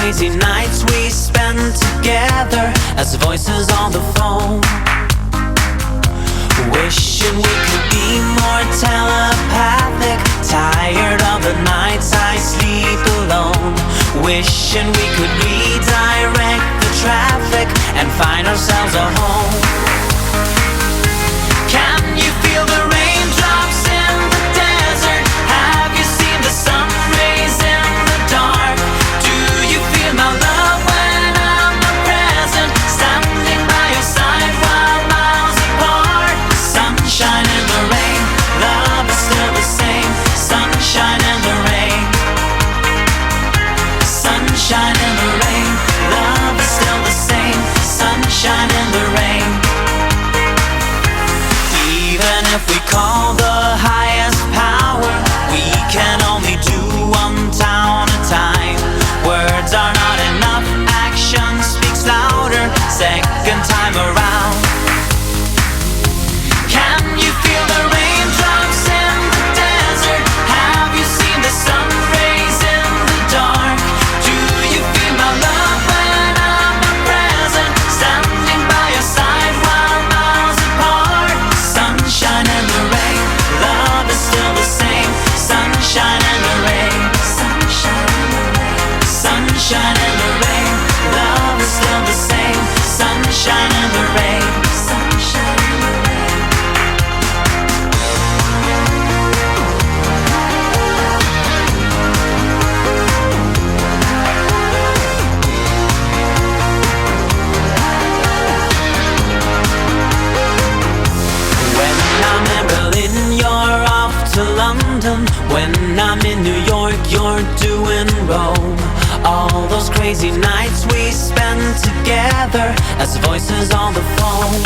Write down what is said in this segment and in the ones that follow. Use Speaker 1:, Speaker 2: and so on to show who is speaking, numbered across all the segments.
Speaker 1: crazy nights we spend together as voices on the phone. Wishing we could be more telepathic, tired of the nights I sleep alone. Wishing we could redirect the traffic and find ourselves a home. Can you feel the raindrops in the desert? Have you seen the sun rays in the dark? Do you feel my love when I'm not present? Standing by your side while miles apart. Sunshine in the rain, love is still the same. Sunshine in the rain. Sunshine in the rain, love is still the same. Sunshine in the rain. Even if we call the highest power, we can only do one town at a time. Words are not enough, action speaks louder, second time around. Can you feel the raindrops in the desert? Have you seen the sun rays in the dark? Do you feel my love when I'm not present? Standing by your side while miles apart. Sunshine in the rain, love is still the same. Sunshine in the rain. Sunshine in the rain. Sunshine in the rain, love is still the same. Sunshine in the rain. Sunshine in the rain. When I'm in Berlin, you're off to London. When I'm in New York, you're doing Rome. All those crazy nights we spend together as voices on the phone.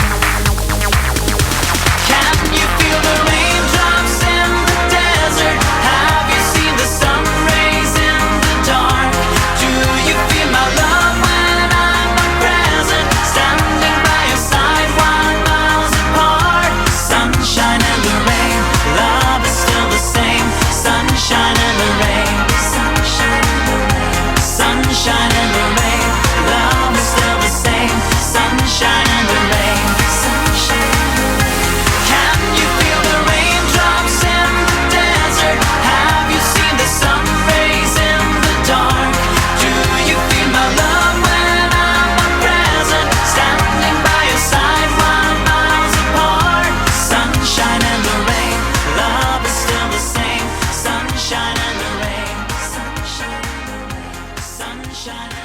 Speaker 1: Can you feel the raindrops in the desert? Have you seen the sun rays in the dark? Do you feel my love when I'm not present? Standing by your side while miles apart. Sunshine in the rain, love is still the same. Sunshine in the rain. Sunshine in the rain. Sunshine in the rain, love is still the same. Sunshine in the rain. Sunshine in the rain. Can you feel the raindrops in the desert? Have you seen the sun rays in the dark? Do you feel my love when I'm not present? Standing by your side while miles apart. Sunshine in the rain, love is still the same. Sunshine in the rain. Sunshine in the rain. Sunshine.